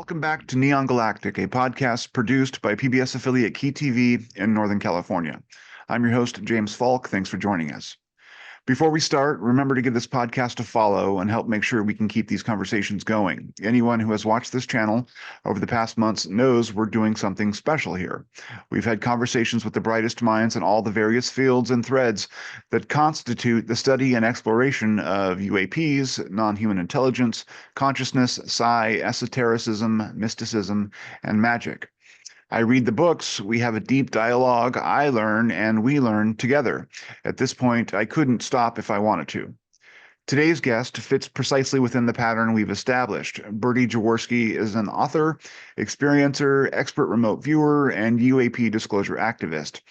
Welcome back to Neon Galactic, a podcast produced by PBS affiliate Key TV in Northern California. I'm your host, James Falk. Thanks for joining us. Before we start, remember to give this podcast a follow and help make sure we can keep these conversations going. Anyone who has watched this channel over the past months knows we're doing something special here. We've had conversations with the brightest minds in all the various fields and threads that constitute the study and exploration of UAPs, non-human intelligence, consciousness, psi, esotericism, mysticism, and magic. I read the books, we have a deep dialogue, I learn, and we learn together. At this point, I couldn't stop if I wanted to. Today's guest fits precisely within the pattern we've established. Birdie Jaworski is an author, experiencer, expert remote viewer, and UAP disclosure activist.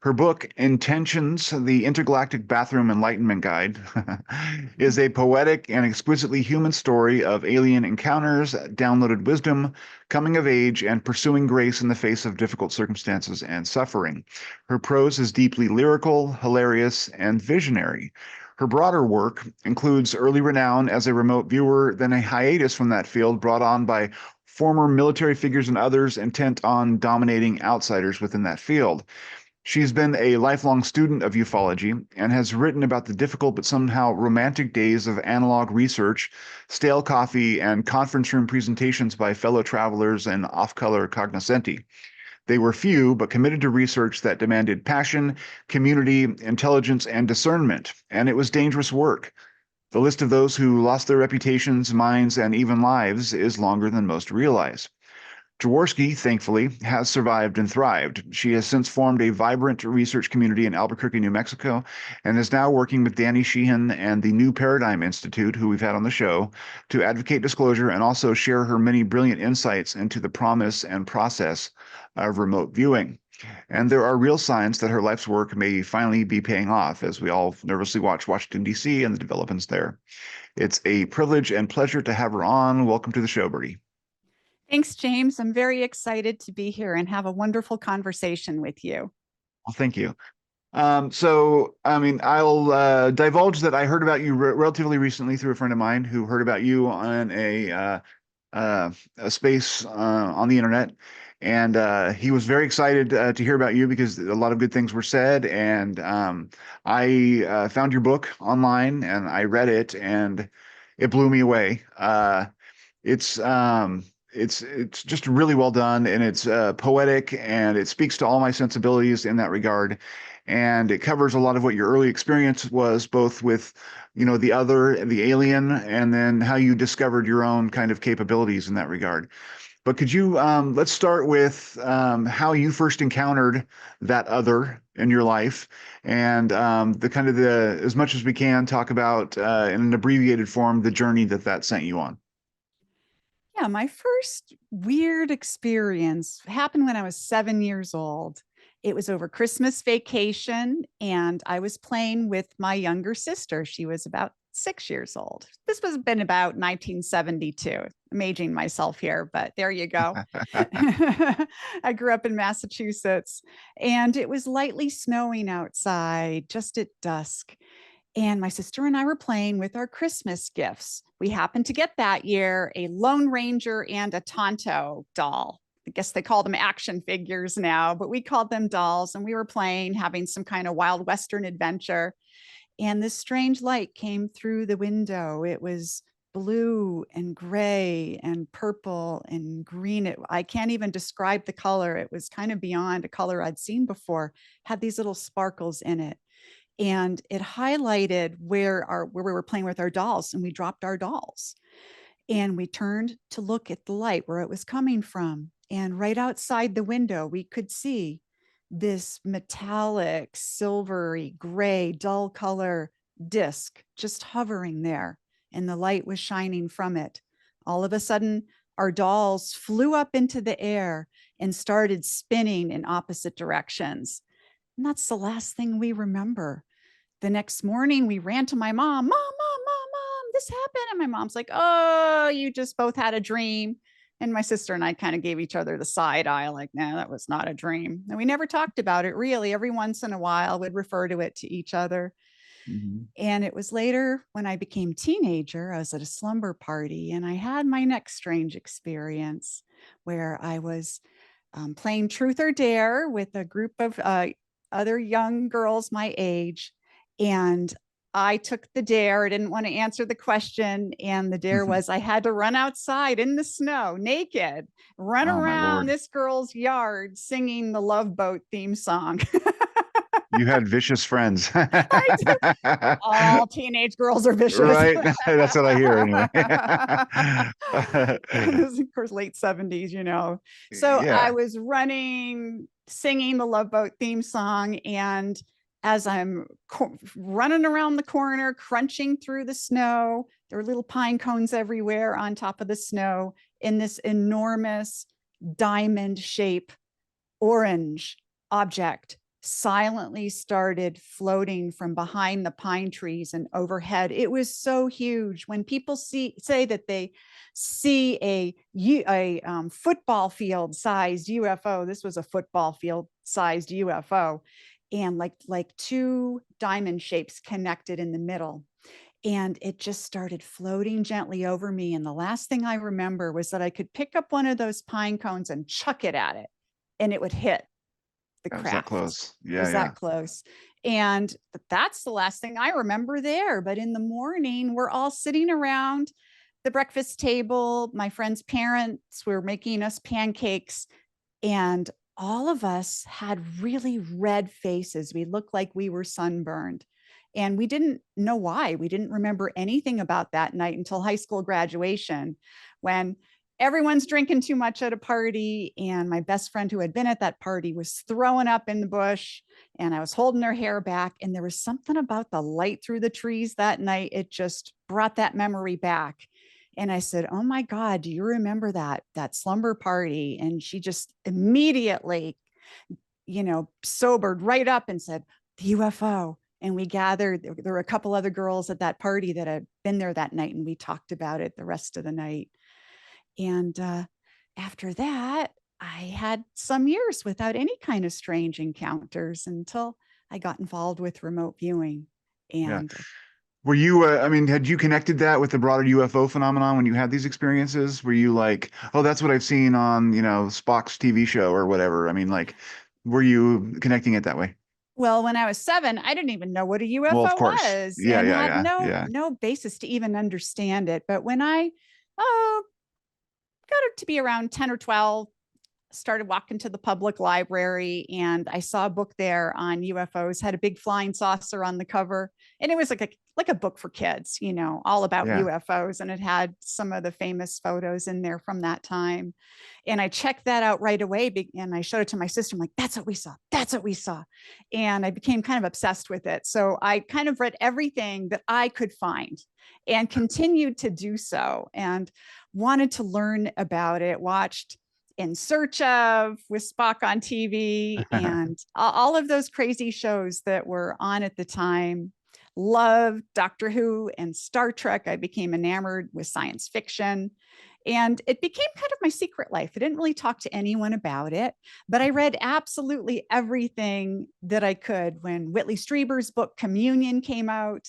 Her book, Intentions, the Intergalactic Bathroom Enlightenment Guide, is a poetic and exquisitely human story of alien encounters, downloaded wisdom, coming of age, and pursuing grace in the face of difficult circumstances and suffering. Her prose is deeply lyrical, hilarious, and visionary. Her broader work includes early renown as a remote viewer, then a hiatus from that field brought on by former military figures and others intent on dominating outsiders within that field. She's been a lifelong student of ufology and has written about the difficult but somehow romantic days of analog research, stale coffee, and conference room presentations by fellow travelers and off-color cognoscenti. They were few, but committed to research that demanded passion, community, intelligence, and discernment, and it was dangerous work. The list of those who lost their reputations, minds, and even lives is longer than most realize. Jaworski, thankfully, has survived and thrived. She has since formed a vibrant research community in Albuquerque, New Mexico, and is now working with Danny Sheehan and the New Paradigm Institute, who we've had on the show, to advocate disclosure and also share her many brilliant insights into the promise and process of remote viewing. And there are real signs that her life's work may finally be paying off as we all nervously watch Washington, D.C. and the developments there. It's a privilege and pleasure to have her on. Welcome to the show, Birdie. Thanks, James. I'm very excited to be here and have a wonderful conversation with you. Well, thank you. I'll divulge that I heard about you relatively recently through a friend of mine who heard about you on a space on the internet. And he was very excited to hear about you because a lot of good things were said. And I found your book online and I read it and it blew me away. It's just really well done, and it's poetic, and it speaks to all my sensibilities in that regard. And it covers a lot of what your early experience was, both with, the other, the alien, and then how you discovered your own kind of capabilities in that regard. But could you, let's start with how you first encountered that other in your life, and as much as we can, talk about in an abbreviated form, the journey that sent you on. Yeah, my first weird experience happened when I was 7 years old. It was over Christmas vacation, and I was playing with my younger sister. She was about 6 years old. This was been about 1972. I'm aging myself here, but there you go. I grew up in Massachusetts, and it was lightly snowing outside just at dusk. And my sister and I were playing with our Christmas gifts. We happened to get that year a Lone Ranger and a Tonto doll. I guess they call them action figures now, but we called them dolls. And we were playing, having some kind of Wild Western adventure. And this strange light came through the window. It was blue and gray and purple and green. I can't even describe the color. It was kind of beyond a color I'd seen before, had these little sparkles in it. And it highlighted where we were playing with our dolls, and we dropped our dolls. And we turned to look at the light where it was coming from. And right outside the window, we could see this metallic, silvery, gray, dull color disc just hovering there. And the light was shining from it. All of a sudden, our dolls flew up into the air and started spinning in opposite directions. And that's the last thing we remember. The next morning, we ran to my mom, Mom, this happened. And my mom's like, oh, you just both had a dream. And my sister and I kind of gave each other the side eye, like, no, that was not a dream. And we never talked about it really. Every once in a while, we'd refer to it to each other. Mhm. And it was later when I became teenager, I was at a slumber party and I had my next strange experience where I was playing truth or dare with a group of other young girls my age. And I took the dare. I didn't want to answer the question. And the dare was I had to run outside in the snow naked, run Oh my around Lord. this girl's yard singing the Love Boat theme song. You had vicious friends. I did. All teenage girls are vicious. Right? That's what I hear anyway. This is, of course, late 70s, you know. So I Yeah. was running, singing the Love Boat theme song. And as I'm running around the corner, crunching through the snow, there were little pine cones everywhere on top of the snow in this enormous diamond shape orange object silently started floating from behind the pine trees and overhead. It was so huge. When people say that they see a football field sized UFO, this was a football field sized UFO, and like two diamond shapes connected in the middle. And it just started floating gently over me. And the last thing I remember was that I could pick up one of those pine cones and chuck it at it, and it would hit the That was that craft. close. It Yeah, was yeah. that close. And that's the last thing I remember there. But in the morning, we're all sitting around the breakfast table. My friend's parents were making us pancakes, and all of us had really red faces. We looked like we were sunburned. And we didn't know why. We didn't remember anything about that night until high school graduation, when everyone's drinking too much at a party. And my best friend who had been at that party was throwing up in the bush, and I was holding her hair back. And there was something about the light through the trees that night. It just brought that memory back. And I said, "Oh my God, do you remember that slumber party?" And she just immediately, sobered right up and said, "The UFO." And we gathered, there were a couple other girls at that party that had been there that night, and we talked about it the rest of the night. And after that, I had some years without any kind of strange encounters until I got involved with remote viewing. Yeah. And Were you, I mean, had you connected that with the broader UFO phenomenon when you had these experiences? Were you like, oh, that's what I've seen on, Spock's TV show or whatever? I mean, like, were you connecting it that way? well, when I was 7, I didn't even know what a Well, of UFO course. was Yeah, and yeah, had yeah, no yeah. no basis to even understand it. But when I oh, got it to be around 10 or 12, started walking to the public library, and I saw a book there on UFOs, had a big flying saucer on the cover. And it was like a book for kids, all about Yeah. UFOs. And it had some of the famous photos in there from that time. And I checked that out right away. And I showed it to my sister. I'm like, "That's what we saw. That's what we saw." And I became kind of obsessed with it. So I kind of read everything that I could find and continued to do so, and wanted to learn about it, watched In Search Of with Spock on TV and all of those crazy shows that were on at the time. Loved Doctor Who and Star Trek. I became enamored with science fiction. And it became kind of my secret life. I didn't really talk to anyone about it, but I read absolutely everything that I could. When Whitley Strieber's book Communion came out,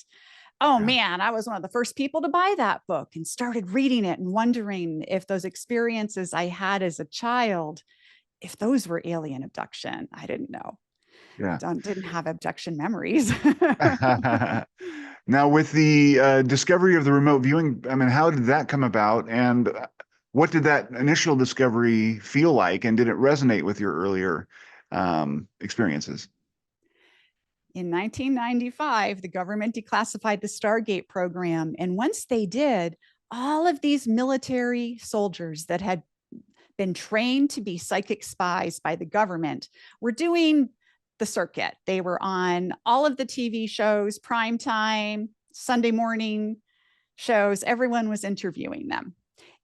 oh Yeah. man, I was one of the first people to buy that book and started reading it and wondering if those experiences I had as a child, if those were alien abduction. I didn't know. Yeah. Didn't have abduction memories. Now, with the discovery of the remote viewing, I mean, how did that come about? And what did that initial discovery feel like? And did it resonate with your earlier experiences? In 1995, the government declassified the Stargate program. And once they did, all of these military soldiers that had been trained to be psychic spies by the government were doing the circuit. They were on all of the TV shows, primetime, Sunday morning shows. Everyone was interviewing them.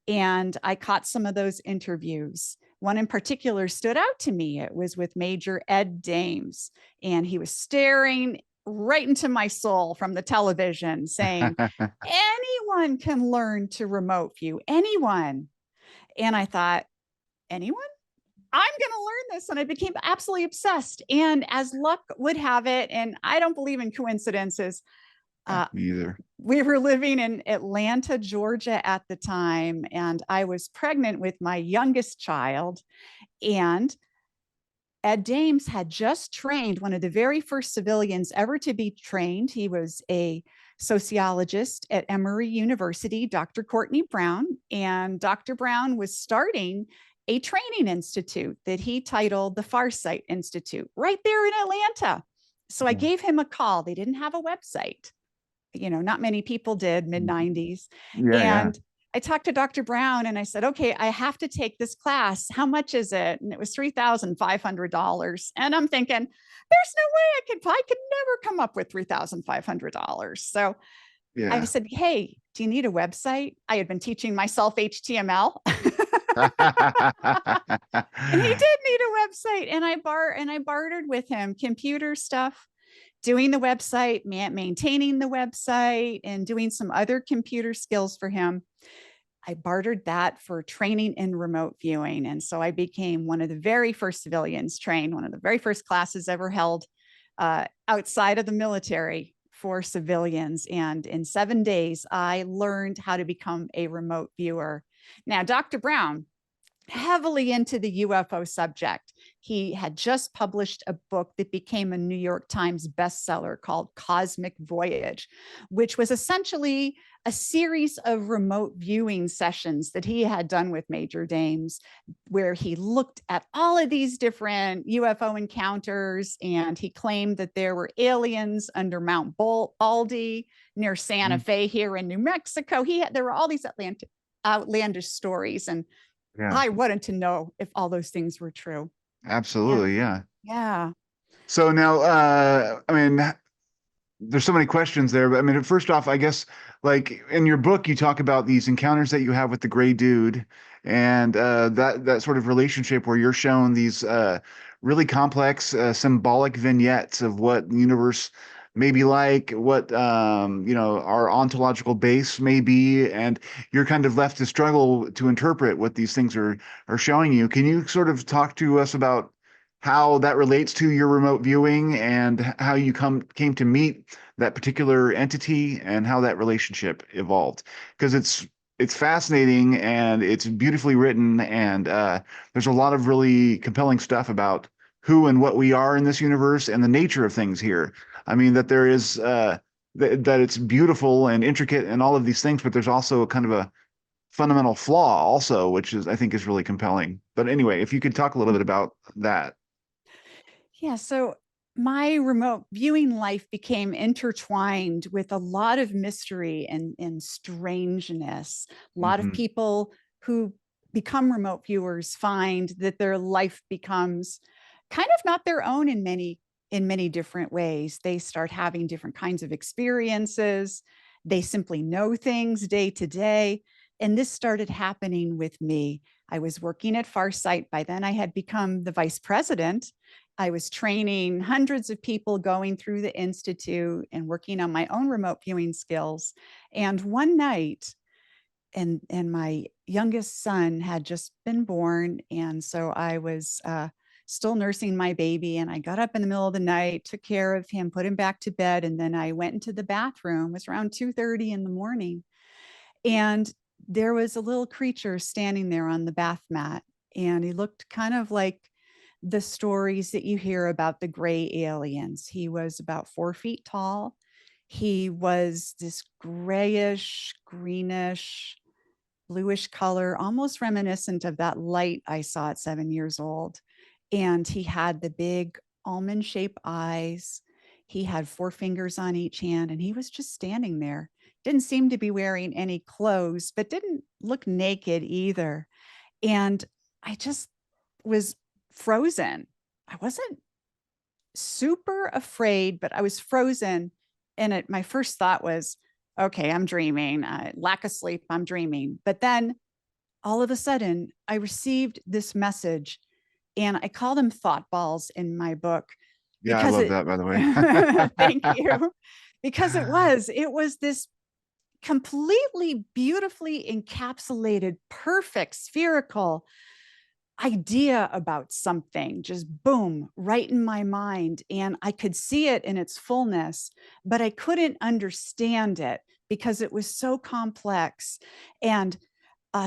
And I caught some of those interviews. One in particular stood out to me. It was with Major Ed Dames, and he was staring right into my soul from the television saying, "Anyone can learn to remote view, anyone." And I thought, anyone? I'm going to learn this. And I became absolutely obsessed. And as luck would have it, and I don't believe in coincidences, Me either. We were living in Atlanta, Georgia at the time, and I was pregnant with my youngest child. And Ed Dames had just trained one of the very first civilians ever to be trained. He was a sociologist at Emory University, Dr. Courtney Brown. And Dr. Brown was starting a training institute that he titled the Farsight Institute right there in Atlanta. So I gave him a call. They didn't have a website. Not many people did, mid 90s. Yeah. And I talked to Dr. Brown and I said, okay, I have to take this class. How much is it? And it was $3,500. And I'm thinking, there's no way I could never come up with $3,500. So I said, hey, do you need a website? I had been teaching myself HTML. And he did need a website. And I bartered with him computer stuff, doing the website, maintaining the website, and doing some other computer skills for him. I bartered that for training in remote viewing. And so I became one of the very first civilians trained, one of the very first classes ever held outside of the military for civilians. And in 7 days, I learned how to become a remote viewer. Now, Dr. Brown, heavily into the UFO subject. He had just published a book that became a New York Times bestseller called Cosmic Voyage, which was essentially a series of remote viewing sessions that he had done with Major Dames, where he looked at all of these different UFO encounters, and he claimed that there were aliens under Mount Baldy near Santa Fe here in New Mexico. There were all these outlandish stories, and I wanted to know if all those things were true. Absolutely. Yeah. So now, I mean, there's so many questions there, but I mean, first off, I guess, like in your book, you talk about these encounters that you have with the gray dude, and that sort of relationship where you're shown these really complex, symbolic vignettes of what the universe may be like, what our ontological base may be, and you're kind of left to struggle to interpret what these things are showing you. Can you sort of talk to us about how that relates to your remote viewing and how you came to meet that particular entity and how that relationship evolved? Because it's fascinating and it's beautifully written, and there's a lot of really compelling stuff about who and what we are in this universe and the nature of things here. I mean, that there is that it's beautiful and intricate and all of these things, but there's also kind of a fundamental flaw also, which I think is really compelling. But anyway, if you could talk a little bit about that. Yeah. So my remote viewing life became intertwined with a lot of mystery and strangeness. A lot of people who become remote viewers find that their life becomes kind of not their own in many different ways. They start having different kinds of experiences. They simply know things day to day. And this started happening with me. I was working at Farsight. By then, I had become the vice president. I was training hundreds of people going through the institute and working on my own remote viewing skills. And one night, and my youngest son had just been born, and so I was still nursing my baby, and I got up in the middle of the night, took care of him, put him back to bed, and then I went into the bathroom. It was around 2:30 in the morning, and there was a little creature standing there on the bath mat, and he looked kind of like the stories that you hear about the gray aliens. He was about 4 feet tall. He was this grayish, greenish, bluish color, almost reminiscent of that light I saw at 7 years old. And he had the big almond shaped eyes. He had 4 fingers on each hand, and he was just standing there. Didn't seem to be wearing any clothes, but didn't look naked either. And I just was frozen. I wasn't super afraid, but I was frozen. And my first thought was, okay, I'm dreaming. Lack of sleep, I'm dreaming. But then all of a sudden, I received this message, and I call them thought balls in my book. Yeah, I love that, by the way. Thank you. Because it was this completely beautifully encapsulated, perfect, spherical idea about something, just boom, right in my mind. And I could see it in its fullness, but I couldn't understand it because it was so complex and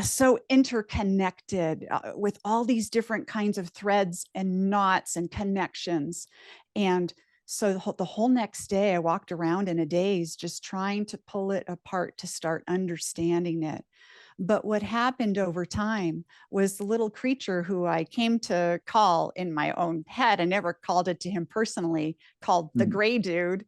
so interconnected with all these different kinds of threads and knots and connections. And so the whole next day, I walked around in a daze, just trying to pull it apart to start understanding it. But what happened over time was the little creature who I came to call in my own head, I never called it to him personally, called the Mhm. gray dude.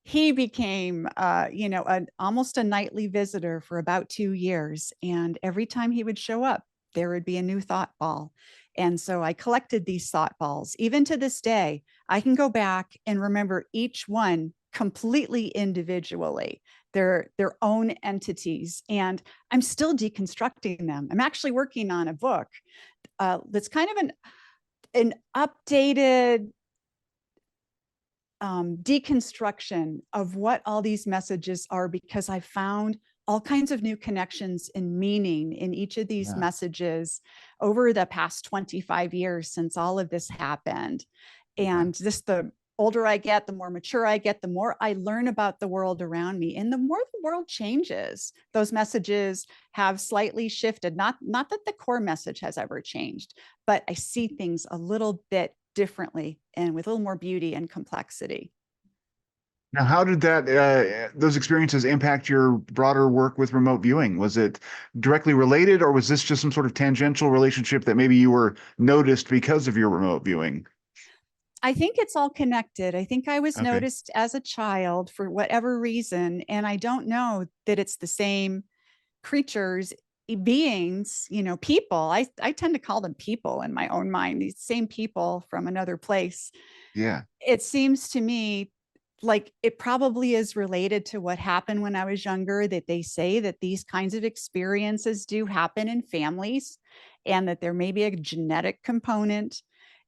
He became, almost a nightly visitor for about 2 years. And every time he would show up, there would be a new thought ball. And so I collected these thought balls. Even to this day, I can go back and remember each one completely individually, their own entities. And I'm still deconstructing them. I'm actually working on a book that's kind of an updated deconstruction of what all these messages are, because I found all kinds of new connections and meaning in each of these Yeah. messages over the past 25 years since all of this happened. Okay. And just the older I get, the more mature I get, the more I learn about the world around me, and the more the world changes. Those messages have slightly shifted. Not that the core message has ever changed, but I see things a little bit differently and with a little more beauty and complexity. Now, how did that those experiences impact your broader work with remote viewing? Was it directly related, or was this just some sort of tangential relationship that maybe you were noticed because of your remote viewing? I think it's all connected. I think I was Okay. noticed as a child for whatever reason, and I don't know that it's the same creatures, beings, people. I tend to call them people in my own mind, these same people from another place. Yeah. It seems to me like it probably is related to what happened when I was younger, that they say that these kinds of experiences do happen in families, and that there may be a genetic component,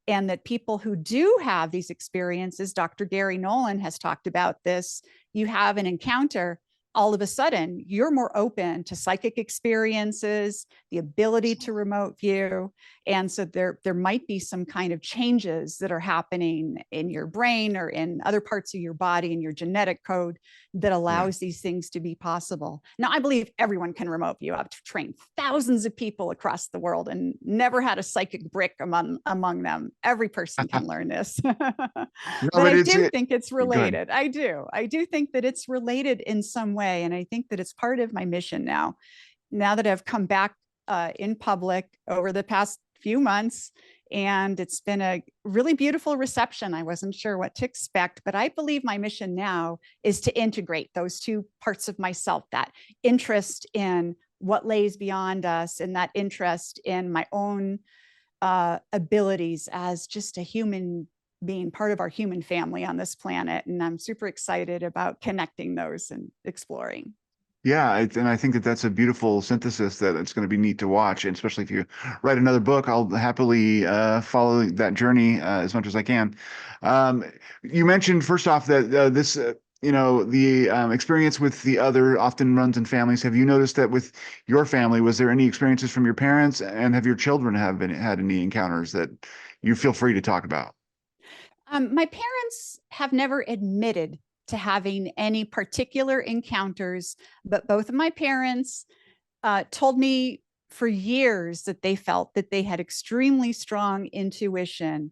and that people who do have these experiences, Dr. Gary Nolan has talked about this, you have an encounter, all of a sudden you're more open to psychic experiences, the ability to remote view. And so there might be some kind of changes that are happening in your brain or in other parts of your body, in your genetic code, that Yeah. allows these things to be possible. Now, I believe everyone can remote view. I've trained thousands of people across the world and never had a psychic brick among them. Every person can learn this. No, But but I it's do it. think it's Go ahead. related. I do think that it's related in some way. And I think that it's part of my mission now. Now that I've come back in public over the past few months, and it's been a really beautiful reception. I wasn't sure what to expect, but I believe my mission now is to integrate those two parts of myself, that interest in what lays beyond us and that interest in my own abilities as just a human being, part of our human family on this planet. And I'm super excited about connecting those and exploring. Yeah, and I think that that's a beautiful synthesis that it's going to be neat to watch, and especially if you write another book, I'll happily follow that journey as much as I can. Um, you mentioned first off that this, the experience with the other often runs in families. Have you noticed that with your family, was there any experiences from your parents, and have your children had any encounters that you feel free to talk about? My parents have never admitted to having any particular encounters, but both of my parents told me for years that they felt that they had extremely strong intuition.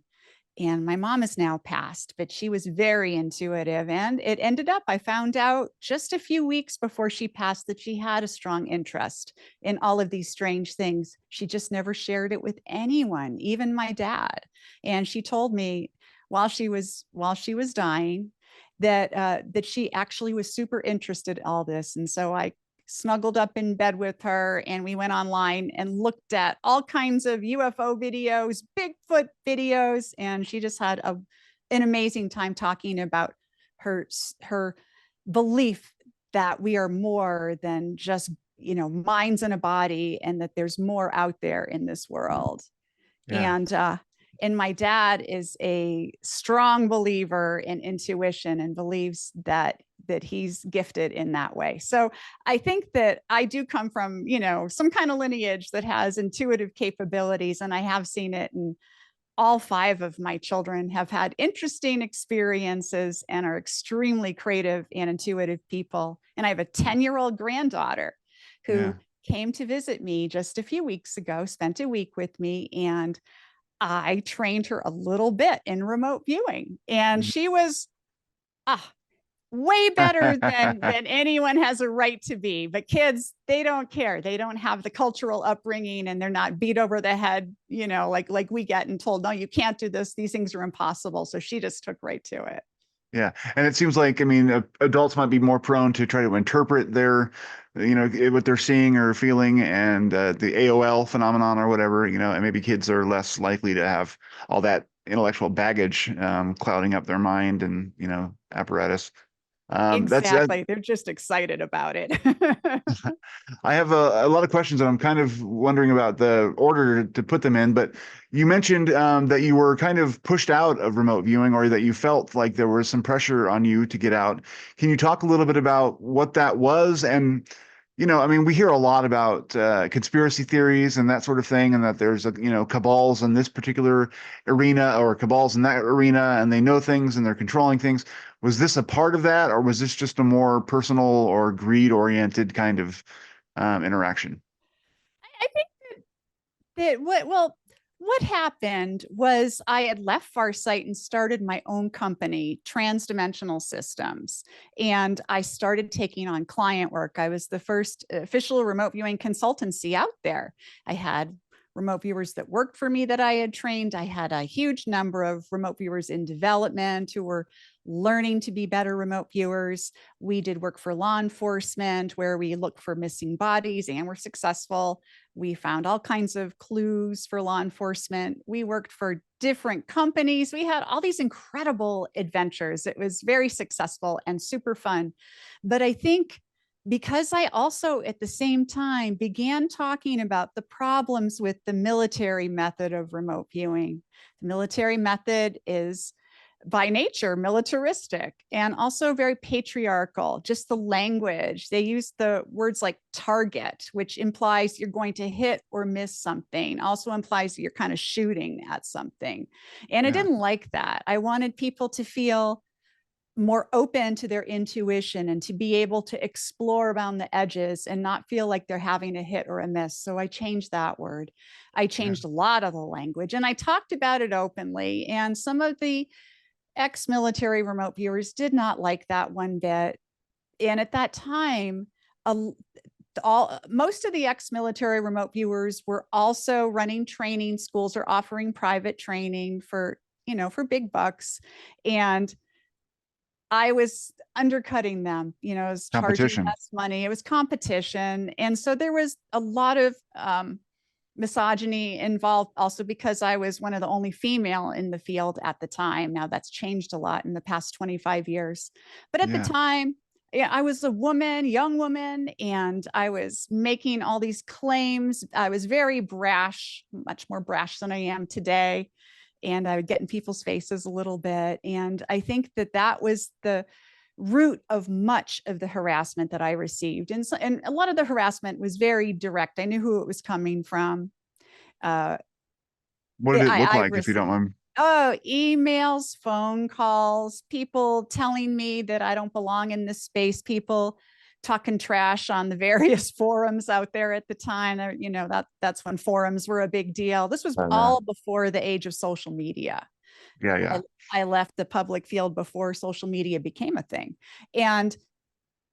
And my mom is now passed, but she was very intuitive. And it ended up, I found out just a few weeks before she passed that she had a strong interest in all of these strange things. She just never shared it with anyone, even my dad. And she told me while she was dying that she actually was super interested in all this. And so I snuggled up in bed with her and we went online and looked at all kinds of UFO videos, Bigfoot videos, and she just had an amazing time talking about her belief that we are more than just minds in a body, and that there's more out there in this world. Yeah. And And my dad is a strong believer in intuition and believes that he's gifted in that way. So I think that I do come from, some kind of lineage that has intuitive capabilities, and I have seen it. And all 5 of my children have had interesting experiences and are extremely creative and intuitive people. And I have a 10-year-old granddaughter who Yeah. came to visit me just a few weeks ago, spent a week with me, and I trained her a little bit in remote viewing. And she was way better than anyone has a right to be. But kids, they don't care. They don't have the cultural upbringing, and they're not beat over the head, like we get and told, no, you can't do this. These things are impossible. So she just took right to it. Yeah. And it seems like, I mean, adults might be more prone to try to interpret their, what they're seeing or feeling, and the AOL phenomenon or whatever, and maybe kids are less likely to have all that intellectual baggage clouding up their mind and, apparatus. That's Exactly. They're just excited about it. I have a lot of questions, and I'm kind of wondering about the order to put them in. But you mentioned that you were kind of pushed out of remote viewing, or that you felt like there was some pressure on you to get out. Can you talk a little bit about what that was? And, I mean, we hear a lot about conspiracy theories and that sort of thing, and that there's, cabals in this particular arena or cabals in that arena, and they know things and they're controlling things. Was this a part of that, or was this just a more personal or greed-oriented kind of interaction? I think what happened was I had left Farsight and started my own company, Transdimensional Systems. And I started taking on client work. I was the first official remote viewing consultancy out there. I had remote viewers that worked for me that I had trained. I had a huge number of remote viewers in development who were learning to be better remote viewers. We did work for law enforcement where we looked for missing bodies and were successful. We found all kinds of clues for law enforcement. We worked for different companies. We had all these incredible adventures. It was very successful and super fun. But I think because I also at the same time began talking about the problems with the military method of remote viewing. The military method is by nature militaristic and also very patriarchal. Just the language, they use the words like target, which implies you're going to hit or miss something, also implies you're kind of shooting at something. And I Yeah. didn't like that. I wanted people to feel more open to their intuition and to be able to explore around the edges and not feel like they're having a hit or a miss. So I changed that word. I Yeah. changed a lot of the language, and I talked about it openly. And some of the ex-military remote viewers did not like that one bit. And at that time, most of the ex-military remote viewers were also running training schools or offering private training for big bucks. And I was undercutting them, I was charging Competition. less money. It was competition. And so there was a lot of misogyny involved, also because I was one of the only female in the field at the time. Now that's changed a lot in the past 25 years. But at the Yeah. time, yeah, I was a woman, young woman, and I was making all these claims. I was very brash, much more brash than I am today. And I would get in people's faces a little bit. And I think that was the root of much of the harassment that I received. And a lot of the harassment was very direct. I knew who it was coming from. Uh, What did it look like, if you don't mind? Emails, phone calls, people telling me that I don't belong in this space, people talking trash on the various forums out there at the time. That's when forums were a big deal. This was Oh, yeah. all before the age of social media. Yeah. I, Yeah. I left the public field before social media became a thing. And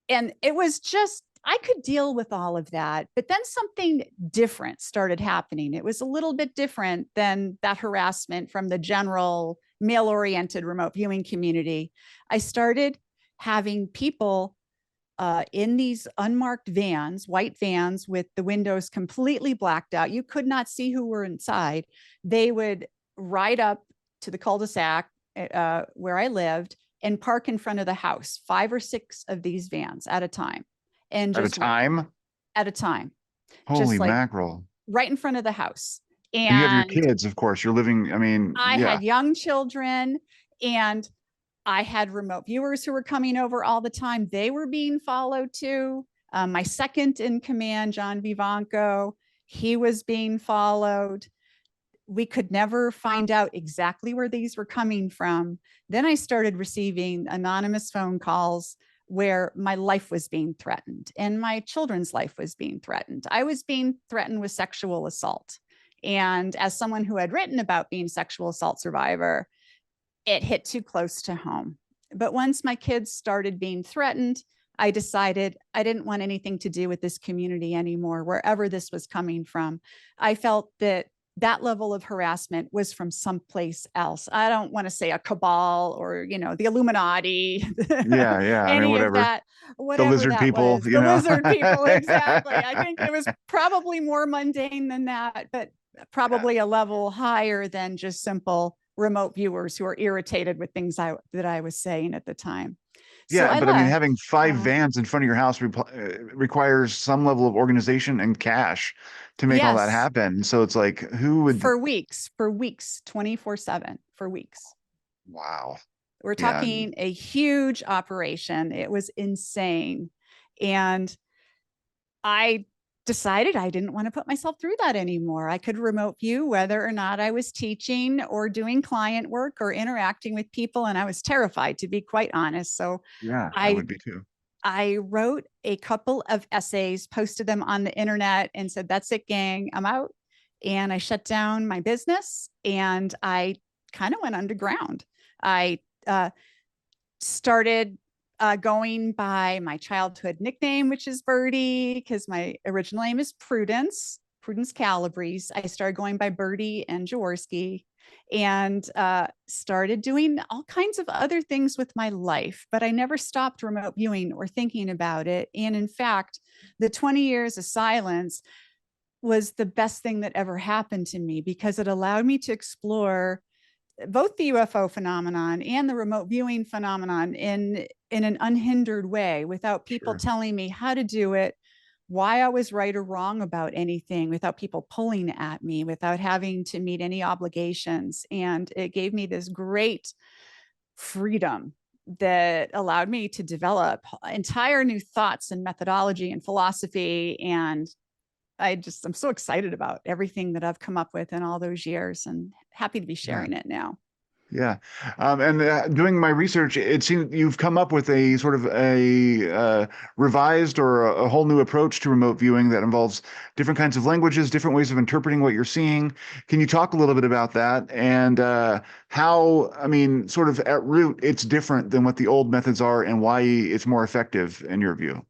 it was just, I could deal with all of that. But then something different started happening. It was a little bit different than that harassment from the general male-oriented remote viewing community. I started having people in these unmarked vans, white vans with the windows completely blacked out. You could not see who were inside. They would ride up to the cul-de-sac where I lived and park in front of the house, 5 or 6 of these vans at a time. And At a just time? at a time, Holy just like mackerel. right in front of the house. And you have your And kids, of course. You're living, I mean, I yeah. had young children, and I had remote viewers who were coming over all the time. They were being followed too. My second in command, John Vivanco, he was being followed. We could never find out exactly where these were coming from. Then I started receiving anonymous phone calls where my life was being threatened and my children's life was being threatened. I was being threatened with sexual assault. And as someone who had written about being a sexual assault survivor, it hit too close to home. But once my kids started being threatened, I decided I didn't want anything to do with this community anymore, wherever this was coming from. I felt that that level of harassment was from someplace else. I don't want to say a cabal or, the Illuminati, Yeah, yeah. I mean, any of whatever. that, The whatever lizard that people, was. you The know. lizard people, exactly. I think it was probably more mundane than that, but Yeah. probably a level higher than just simple remote viewers who are irritated with things that I was saying at the time. So Yeah, I but I mean, left. having 5 Yeah. vans in front of your house requires some level of organization and cash to make all that Yes, happen. So it's like, who would? for weeks, 24/7, for weeks. Wow. We're Yeah, talking a huge operation. It was insane. And I decided I didn't want to put myself through that anymore. I could remote view whether or not I was teaching or doing client work or interacting with people. And I was terrified, to be quite honest. So yeah, I I would be too. I wrote a couple of essays, posted them on the internet, and said, "That's it, gang, I'm out." And I shut down my business and I kind of went underground. I started going by my childhood nickname, which is Birdie, because my original name is Prudence Calabrese. I started going by Birdie and Jaworski, and started doing all kinds of other things with my life, but I never stopped remote viewing or thinking about it. And in fact, the 20 years of silence was the best thing that ever happened to me because it allowed me to explore both the UFO phenomenon and the remote viewing phenomenon in an unhindered way without people Sure. telling me how to do it, why I was right or wrong about anything, without people pulling at me, without having to meet any obligations. And it gave me this great freedom that allowed me to develop entire new thoughts and methodology and philosophy. And I'm so excited about everything that I've come up with in all those years and happy to be Yeah. sharing it now. Yeah. And doing my research, it seems you've come up with a sort of a revised or a whole new approach to remote viewing that involves different kinds of languages, different ways of interpreting what you're seeing. Can you talk a little bit about that and how, I mean, sort of at root, it's different than what the old methods are and why it's more effective in your view?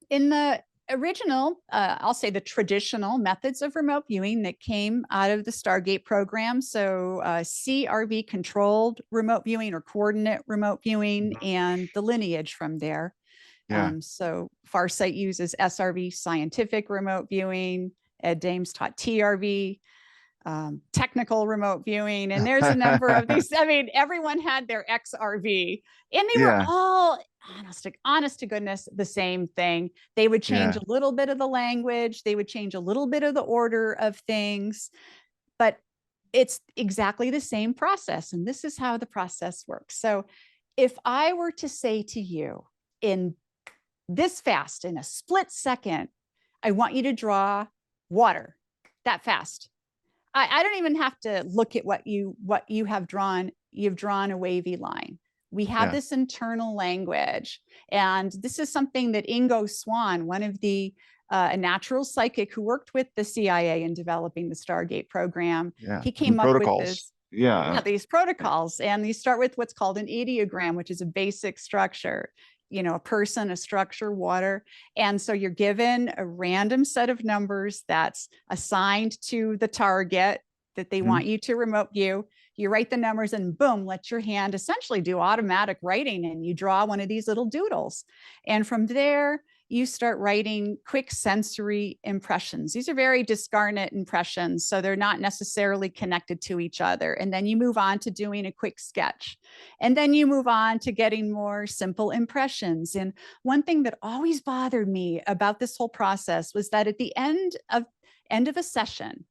In the original, I'll say the traditional methods of remote viewing that came out of the Stargate program. So CRV controlled remote viewing or coordinate remote viewing Mhm. and the lineage from there. Yeah. So Farsight uses SRV scientific remote viewing. Ed Dames taught TRV, technical remote viewing. And there's a number of these. I mean, everyone had their XRV and they were Yeah. all honest to goodness, the same thing. They would change Yeah. a little bit of the language. They would change a little bit of the order of things, but it's exactly the same process. And this is how the process works. So if I were to say to you in this fast, in a split second, I want you to draw water that fast. I don't even have to look at what you have drawn. You've drawn a wavy line. We have Yeah. this internal language. And this is something that Ingo Swann, one of the a natural psychic who worked with the CIA in developing the Stargate program, Yeah. he And came up with protocols. this, Yeah. these protocols. And these start with what's called an ideogram, which is a basic structure, a person, a structure, water. And so you're given a random set of numbers that's assigned to the target that they Mhm. want you to remote view. You write the numbers and boom, let your hand essentially do automatic writing and you draw one of these little doodles. And from there, you start writing quick sensory impressions. These are very discarnate impressions, so they're not necessarily connected to each other. And then you move on to doing a quick sketch. And then you move on to getting more simple impressions. And one thing that always bothered me about this whole process was that at the end of a session,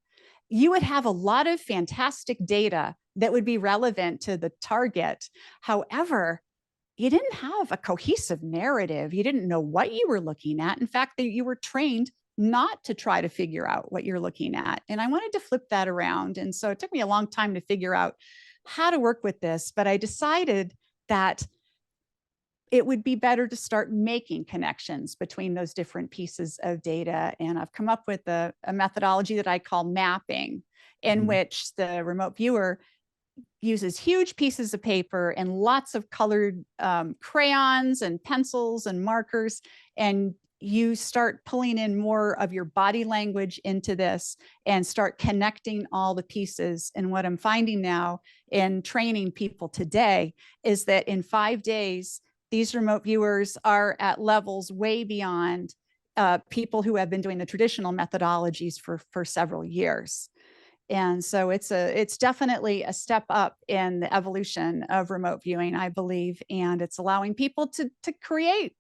you would have a lot of fantastic data that would be relevant to the target. However, you didn't have a cohesive narrative. You didn't know what you were looking at. In fact, you were trained not to try to figure out what you're looking at. And I wanted to flip that around. And so it took me a long time to figure out how to work with this, but I decided that it would be better to start making connections between those different pieces of data. And I've come up with a methodology that I call mapping, in which the remote viewer uses huge pieces of paper and lots of colored crayons and pencils and markers, and you start pulling in more of your body language into this and start connecting all the pieces. And what I'm finding now in training people today is that in 5 days, these remote viewers are at levels way beyond people who have been doing the traditional methodologies for several years. And so it's definitely a step up in the evolution of remote viewing, I believe. And it's allowing people to create,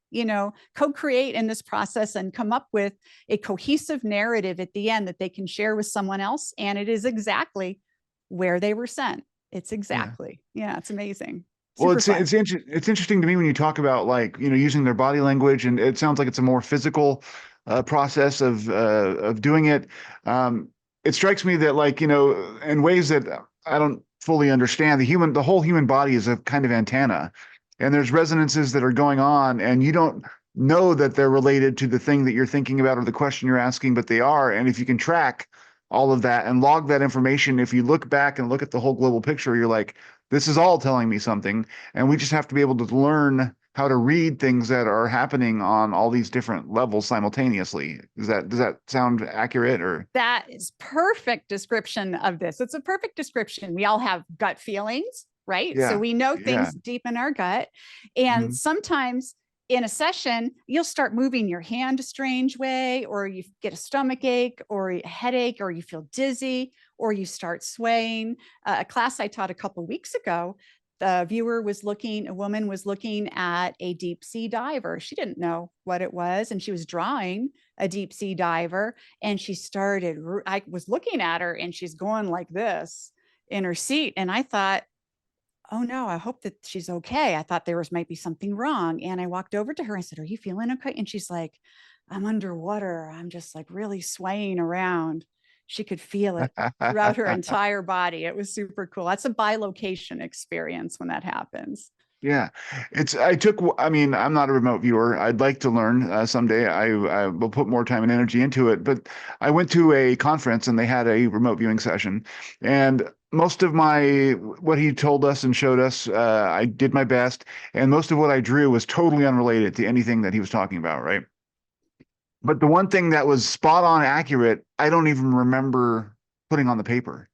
co-create in this process and come up with a cohesive narrative at the end that they can share with someone else. And it is exactly where they were sent. It's exactly, it's amazing. Well, it's interesting to me when you talk about, like, using their body language, and it sounds like it's a more physical process of doing it. It strikes me that, like, in ways that I don't fully understand, the whole human body is a kind of antenna, and there's resonances that are going on, and you don't know that they're related to the thing that you're thinking about or the question you're asking, but they are. And if you can track all of that and log that information, if you look back and look at the whole global picture, you're like, this is all telling me something. And we just have to be able to learn how to read things that are happening on all these different levels simultaneously. Does that sound accurate? Or that is perfect description of this. It's a perfect description. We all have gut feelings, right? Yeah. So we know things deep in our gut. And sometimes in a session, you'll start moving your hand a strange way, or you get a stomach ache or a headache, or you feel dizzy, or you start swaying. A class I taught a couple of weeks ago, a woman was looking at a deep sea diver. She didn't know what it was, and she was drawing a deep sea diver. And I was looking at her, and she's going like this in her seat. And I thought, oh no, I hope that she's okay. I thought might be something wrong. And I walked over to her. I said, are you feeling okay? And she's like, I'm underwater. I'm just like really swaying around. She could feel it throughout her entire body. It was super cool. That's a bilocation experience when that happens. Yeah, I'm not a remote viewer. I'd like to learn someday. I will put more time and energy into it. But I went to a conference and they had a remote viewing session. And most of what he told us and showed us, I did my best. And most of what I drew was totally unrelated to anything that he was talking about, right? But the one thing that was spot on accurate, I don't even remember putting on the paper.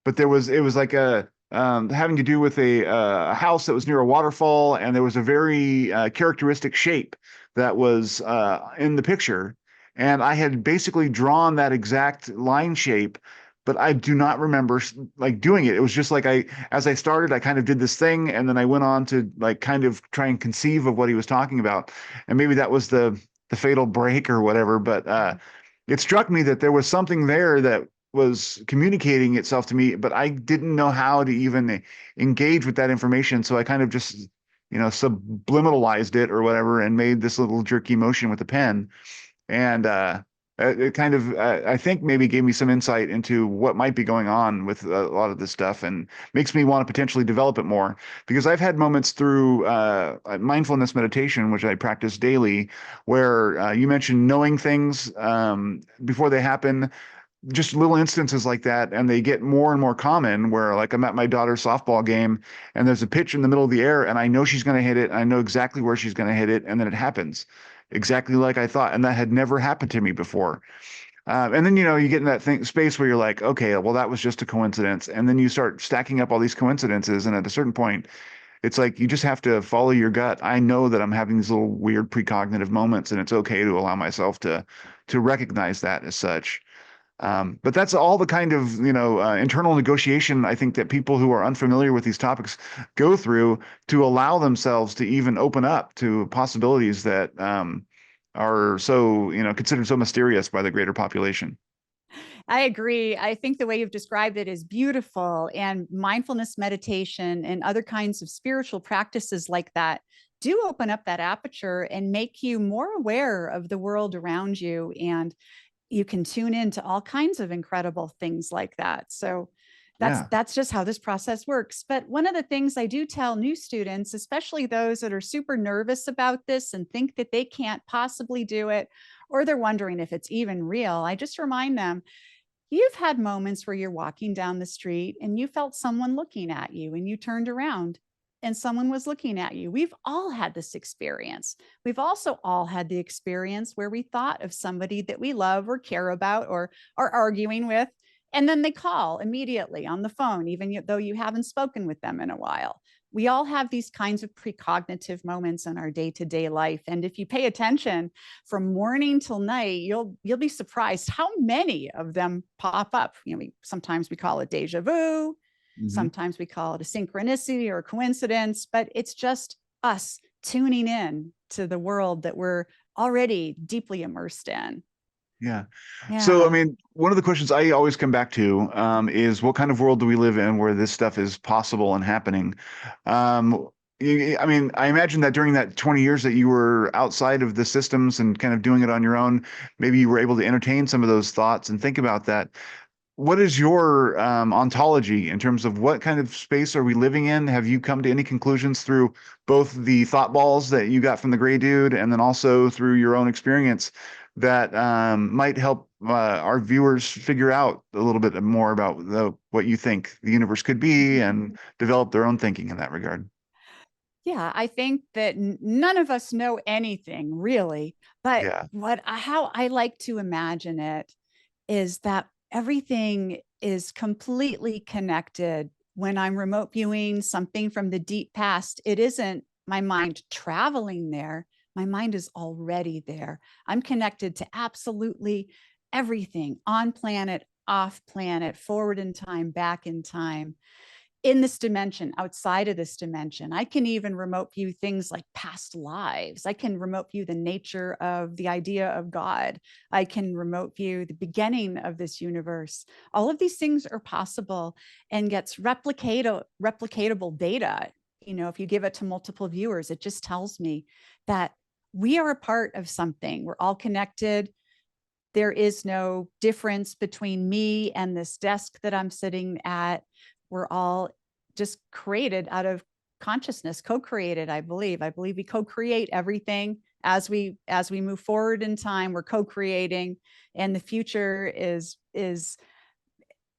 But it was like having to do with a house that was near a waterfall, and there was a very characteristic shape that was in the picture. And I had basically drawn that exact line shape, but I do not remember like doing it. It was just like as I started, I kind of did this thing, and then I went on to like kind of try and conceive of what he was talking about. And maybe that was the fatal break or whatever. But it struck me that there was something there that was communicating itself to me, but I didn't know how to even engage with that information. So I kind of just, subliminalized it or whatever, and made this little jerky motion with the pen. And it kind of, I think, maybe gave me some insight into what might be going on with a lot of this stuff, and makes me want to potentially develop it more. Because I've had moments through mindfulness meditation, which I practice daily, where you mentioned knowing things before they happen, just little instances like that, and they get more and more common, where like I'm at my daughter's softball game and there's a pitch in the middle of the air and I know she's going to hit it. I know exactly where she's going to hit it, and then it happens exactly like I thought, and that had never happened to me before. And then you get in that space where you're like, okay, well, that was just a coincidence, and then you start stacking up all these coincidences, and at a certain point it's like you just have to follow your gut. I know that I'm having these little weird precognitive moments, and it's okay to allow myself to recognize that as such. But that's all the kind of, internal negotiation I think that people who are unfamiliar with these topics go through to allow themselves to even open up to possibilities that are so, considered so mysterious by the greater population. I agree. I think the way you've described it is beautiful, and mindfulness meditation and other kinds of spiritual practices like that do open up that aperture and make you more aware of the world around you. And you can tune into all kinds of incredible things like that. So Yeah. that's just how this process works. But one of the things I do tell new students, especially those that are super nervous about this and think that they can't possibly do it, or they're wondering if it's even real, I just remind them, you've had moments where you're walking down the street and you felt someone looking at you and you turned around and someone was looking at you. We've all had this experience. We've also all had the experience where we thought of somebody that we love or care about or are arguing with, and then they call immediately on the phone, even though you haven't spoken with them in a while. We all have these kinds of precognitive moments in our day-to-day life. And if you pay attention from morning till night, you'll be surprised how many of them pop up. Sometimes we call it deja vu, Mhm. sometimes we call it a synchronicity or a coincidence, but it's just us tuning in to the world that we're already deeply immersed in. Yeah. So, I Yeah. mean, one of the questions I always come back to is what kind of world do we live in where this stuff is possible and happening? Um, I mean, I imagine that during that 20 years that you were outside of the systems and kind of doing it on your own, maybe you were able to entertain some of those thoughts and think about that. What is your ontology in terms of what kind of space are we living in? Have you come to any conclusions through both the thought balls that you got from the gray dude and then also through your own experience that might help our viewers figure out a little bit more about what you think the universe could be and develop their own thinking in that regard? Yeah, I think that none of us know anything really, but Yeah. how I like to imagine it is that everything is completely connected. When I'm remote viewing something from the deep past, it isn't my mind traveling there. My mind is already there. I'm connected to absolutely everything on planet, off planet, forward in time, back in time, in this dimension, outside of this dimension. I can even remote view things like past lives. I can remote view the nature of the idea of God. I can remote view the beginning of this universe. All of these things are possible and gets replicatable data. If you give it to multiple viewers, it just tells me that we are a part of something. We're all connected. There is no difference between me and this desk that I'm sitting at. We're all just created out of consciousness, co-created, I believe. I believe we co-create everything as we move forward in time. We're co-creating, and the future is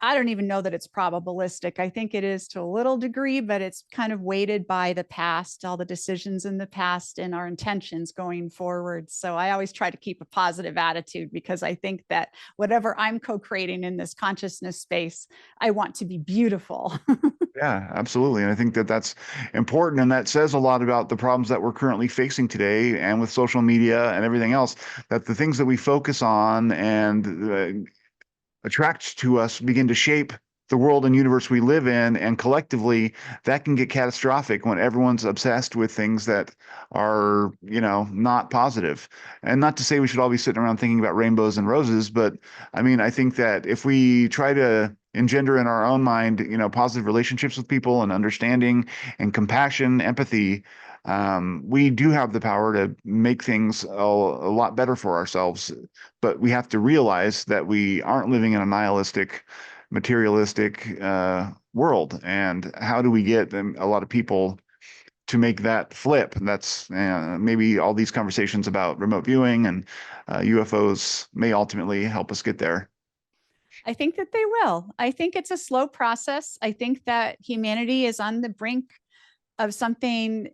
I don't even know that it's probabilistic. I think it is to a little degree, but it's kind of weighted by the past, all the decisions in the past and our intentions going forward. So I always try to keep a positive attitude because I think that whatever I'm co-creating in this consciousness space, I want to be beautiful. Yeah, absolutely. And I think that that's important. And that says a lot about the problems that we're currently facing today and with social media and everything else, that the things that we focus on and attract to us begin to shape the world and universe we live in. And collectively, that can get catastrophic when everyone's obsessed with things that are, not positive. And not to say we should all be sitting around thinking about rainbows and roses, but I mean, I think that if we try to engender in our own mind, positive relationships with people and understanding and compassion, empathy, we do have the power to make things a lot better for ourselves. But we have to realize that we aren't living in a nihilistic, materialistic world. And how do we get a lot of people to make that flip? And that's maybe all these conversations about remote viewing and UFOs may ultimately help us get there. I think that they will. I think it's a slow process. I think that humanity is on the brink of something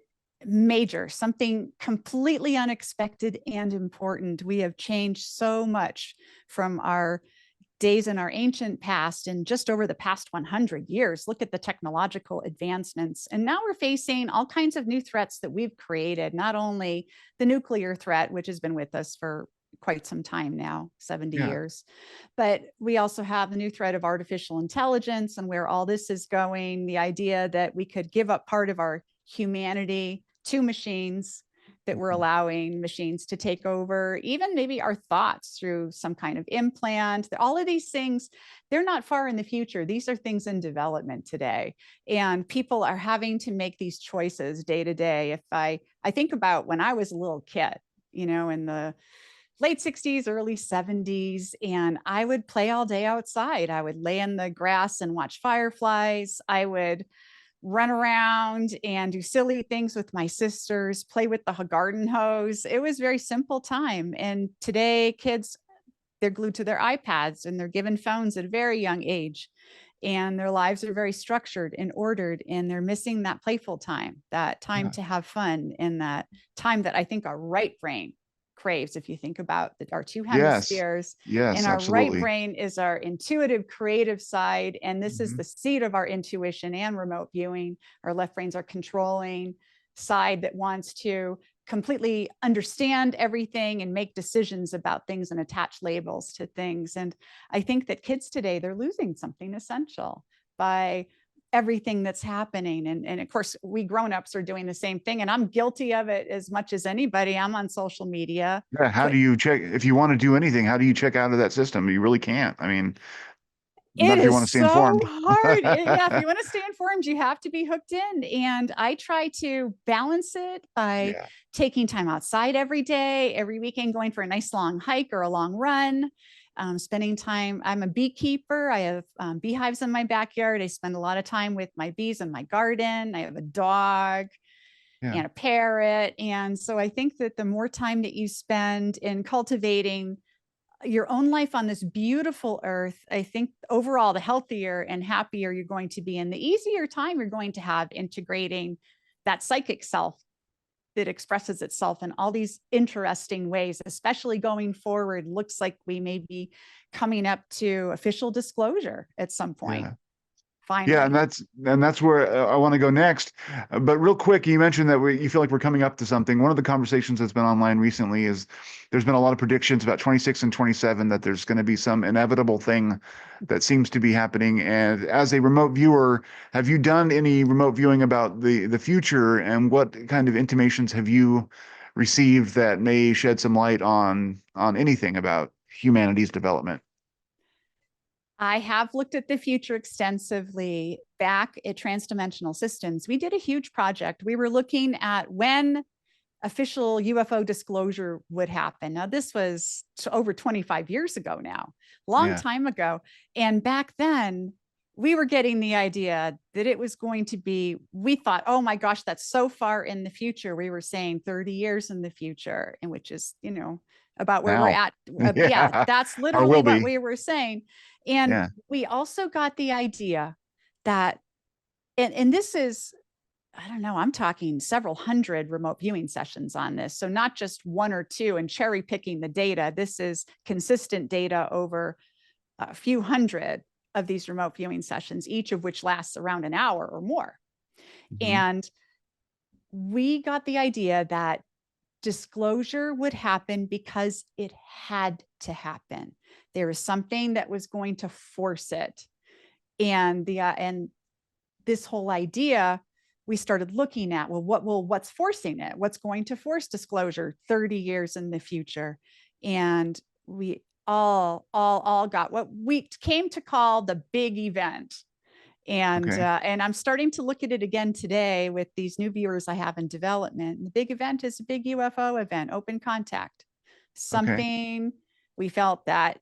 major, something completely unexpected and important. We have changed so much from our days in our ancient past and just over the past 100 years. Look at the technological advancements. And now we're facing all kinds of new threats that we've created, not only the nuclear threat, which has been with us for quite some time now, 70 Yeah. years, but we also have the new threat of artificial intelligence and where all this is going, the idea that we could give up part of our humanity to machines that we're allowing machines to take over, even maybe our thoughts through some kind of implant. All of these things, they're not far in the future. These are things in development today. And people are having to make these choices day to day. If I think about when I was a little kid, in the late 60s, early 70s, and I would play all day outside. I would lay in the grass and watch fireflies. I would run around and do silly things with my sisters, play with the garden hose. It was a very simple time. And today, kids, they're glued to their iPads and they're given phones at a very young age. And their lives are very structured and ordered, and they're missing that playful time, that time to have fun, and that time that I think our right brain craves. If you think about our two hemispheres, yes, and our right absolutely. brain is our intuitive, creative side, and this is the seat of our intuition and remote viewing. Our left brain's our controlling side that wants to completely understand everything and make decisions about things and attach labels to things. And I think that kids today, they're losing something essential by everything that's happening. And of course, we grown-ups are doing the same thing, and I'm guilty of it as much as anybody. I'm on social media. Yeah, how do you check if you want to do anything? How do you check out of that system? You really can't. I mean, not It if you is want to stay so informed. hard. Yeah, if you want to stay informed, you have to be hooked in. And I try to balance it by taking time outside every day, every weekend, going for a nice long hike or a long run, spending time. I'm a beekeeper. I have beehives in my backyard. I spend a lot of time with my bees in my garden. I have a dog and a parrot. And so I think that the more time that you spend in cultivating your own life on this beautiful earth, I think overall, the healthier and happier you're going to be, and the easier time you're going to have integrating that psychic self that expresses itself in all these interesting ways, especially going forward. Looks like we may be coming up to official disclosure at some point. Finally. Yeah, and that's where I want to go next. But real quick, you mentioned that you feel like we're coming up to something. One of the conversations that's been online recently is there's been a lot of predictions about 26 and 27 that there's going to be some inevitable thing that seems to be happening. And as a remote viewer, have you done any remote viewing about the future, and what kind of intimations have you received that may shed some light on anything about humanity's development? I have looked at the future extensively. Back at Transdimensional Systems, we did a huge project. We were looking at when official UFO disclosure would happen. Now, this was over 25 years ago now, long time ago. And back then, we were getting the idea that it was going to be, we thought, oh my gosh, that's so far in the future. We were saying 30 years in the future, and which is, about where we're at. That's literally what we were saying. And we also got the idea that, and this is, I don't know, I'm talking several hundred remote viewing sessions on this. So not just one or two and cherry picking the data. This is consistent data over a few hundred of these remote viewing sessions, each of which lasts around an hour or more. And we got the idea that disclosure would happen because it had to happen. There was something that was going to force it. And this whole idea, we started looking at, well, what's forcing it? What's going to force disclosure 30 years in the future? And we all got what we came to call the big event. And I'm starting to look at it again today with these new viewers I have in development. And the big event is a big UFO event, open contact. Something we felt that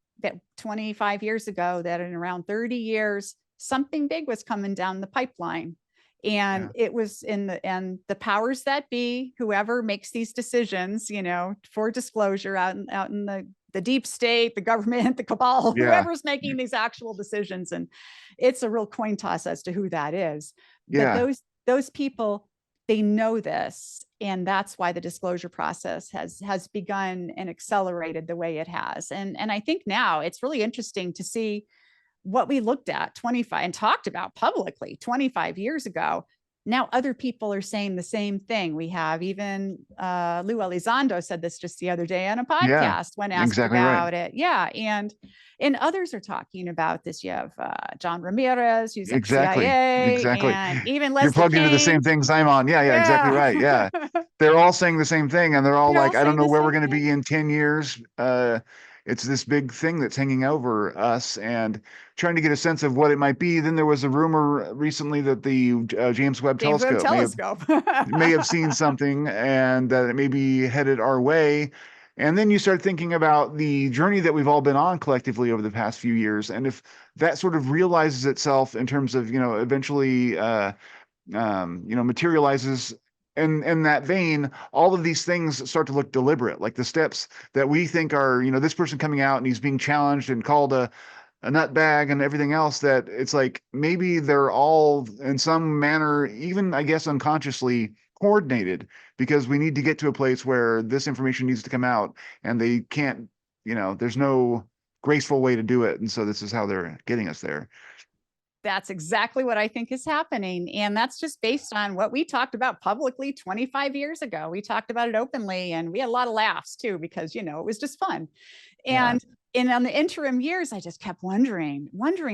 25 years ago, that in around 30 years, something big was coming down the pipeline. And it was and the powers that be, whoever makes these decisions, for disclosure out in the deep state, the government, the cabal, whoever's making these actual decisions. And it's a real coin toss as to who that is. But those people, they know this. And that's why the disclosure process has begun and accelerated the way it has. And I think now it's really interesting to see what we looked at 25 and talked about publicly 25 years ago. Now other people are saying the same thing. We have even Lou Elizondo said this just the other day on a podcast when asked about it. And others are talking about this. You have John Ramirez, who's at CIA, and even Leslie You're plugged into the same King. things I'm on. Exactly right. they're all saying the same thing, and they're all They're all like, I don't saying know the where we're same going to thing. be in 10 years. It's this big thing that's hanging over us, and trying to get a sense of what it might be. Then there was a rumor recently that the James Webb James Webb Telescope Telescope. may have seen something, and that it may be headed our way. And then you start thinking about the journey that we've all been on collectively over the past few years, and if that sort of realizes itself in terms of, eventually materializes in that vein, all of these things start to look deliberate, like the steps that we think are, this person coming out and he's being challenged and called a nut bag and everything else, that it's like maybe they're all in some manner, even I guess unconsciously, coordinated, because we need to get to a place where this information needs to come out, and they can't, there's no graceful way to do it. And so this is how they're getting us there. That's exactly what I think is happening. And that's just based on what we talked about publicly 25 years ago. We talked about it openly, and we had a lot of laughs too, because, it was just fun. Yeah. And on the interim years, I just kept wondering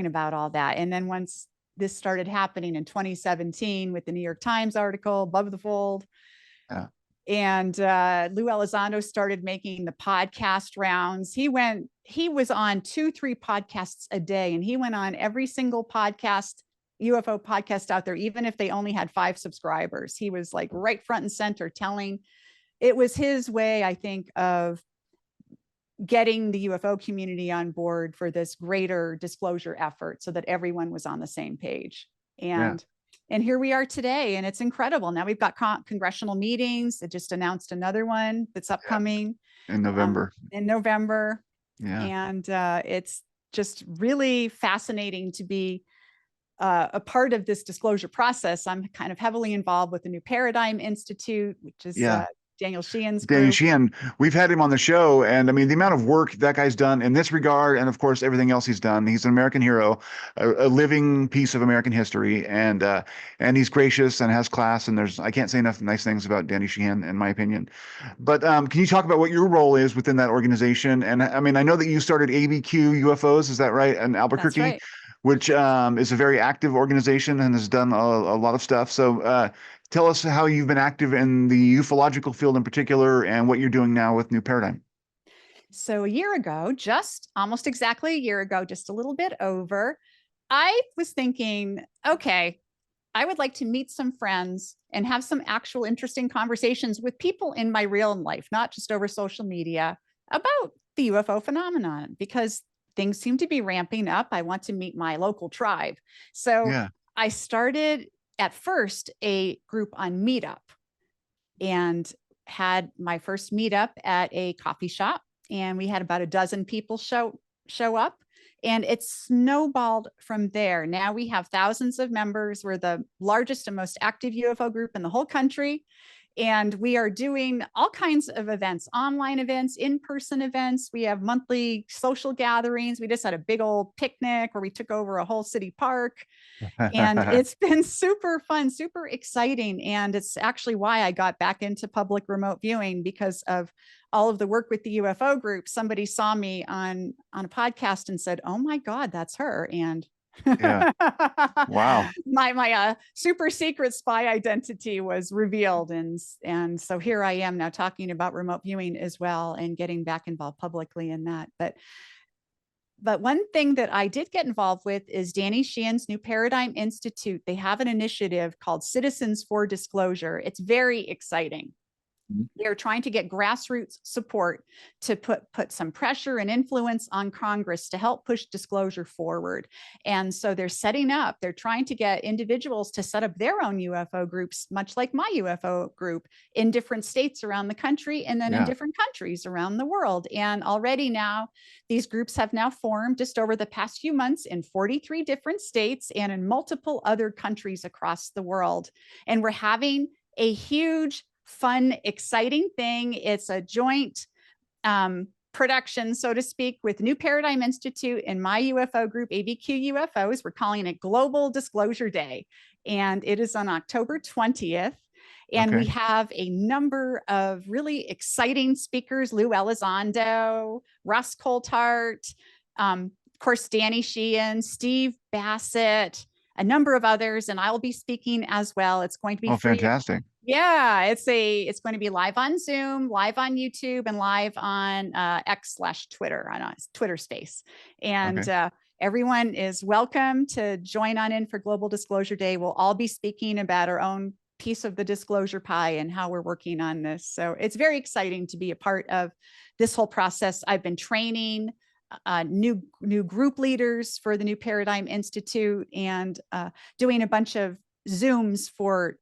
about all that. And then once this started happening in 2017 with the New York Times article, Above the Fold, Yeah. and Lou Elizondo started making the podcast rounds. He was on 2-3 podcasts a day, and he went on every single UFO podcast out there, even if they only had 5 subscribers. He was like right front and center telling. It was his way, I think, of getting the UFO community on board for this greater disclosure effort, so that everyone was on the same page. Yeah. And here we are today, and it's incredible. Now we've got congressional meetings. It just announced another one that's upcoming In November. Yeah. And it's just really fascinating to be a part of this disclosure process. I'm kind of heavily involved with the New Paradigm Institute, which is Yeah. Danny Sheehan's Danny group. Sheehan, we've had him on the show, and I mean, the amount of work that guy's done in this regard, and of course everything else he's done. He's an American hero, a living piece of American history, and he's gracious and has class. And I can't say enough nice things about Danny Sheehan, in my opinion. But can you talk about what your role is within that organization? And I mean, I know that you started ABQ UFOs, is that right, in That's Albuquerque? right. Which is a very active organization and has done a lot of stuff. So tell us how you've been active in the ufological field in particular, and what you're doing now with New Paradigm. So a year ago, just almost exactly a year ago, just a little bit over, I was thinking, okay, I would like to meet some friends and have some actual interesting conversations with people in my real life, not just over social media, about the UFO phenomenon, because things seem to be ramping up. I want to meet my local tribe. So Yeah. I started at first a group on Meetup, and had my first meetup at a coffee shop, and we had about a dozen people show up, and it snowballed from there. Now we have thousands of members. We're the largest and most active UFO group in the whole country. And we are doing all kinds of events, online events, in-person events. We have monthly social gatherings. We just had a big old picnic where we took over a whole city park. And it's been super fun, super exciting. And it's actually why I got back into public remote viewing, because of all of the work with the UFO group. Somebody saw me on a podcast and said, "Oh my God, that's her." And Yeah. Wow. my super secret spy identity was revealed. And so here I am now talking about remote viewing as well, and getting back involved publicly in that. But one thing that I did get involved with is Danny Sheehan's New Paradigm Institute. They have an initiative called Citizens for Disclosure. It's very exciting. They're trying to get grassroots support to put some pressure and influence on Congress to help push disclosure forward. And so they're trying to get individuals to set up their own UFO groups, much like my UFO group, in different states around the country, and then in different countries around the world. And already now, these groups have now formed just over the past few months in 43 different states and in multiple other countries across the world. And we're having a huge, fun, exciting thing. It's a joint production, so to speak, with New Paradigm Institute and my UFO group, ABQ UFOs. We're calling it Global Disclosure Day, and it is on October 20th. And we have a number of really exciting speakers: Lou Elizondo, Russ Coulthart, of course, Danny Sheehan, Steve Bassett, a number of others, and I'll be speaking as well. It's going to be free. Fantastic. Yeah, it's going to be live on Zoom, live on YouTube, and live on X/Twitter on Twitter Space. And Okay. everyone is welcome to join on in for Global Disclosure Day. We'll all be speaking about our own piece of the disclosure pie and how we're working on this. So it's very exciting to be a part of this whole process. I've been training new group leaders for the New Paradigm Institute and doing a bunch of Zooms for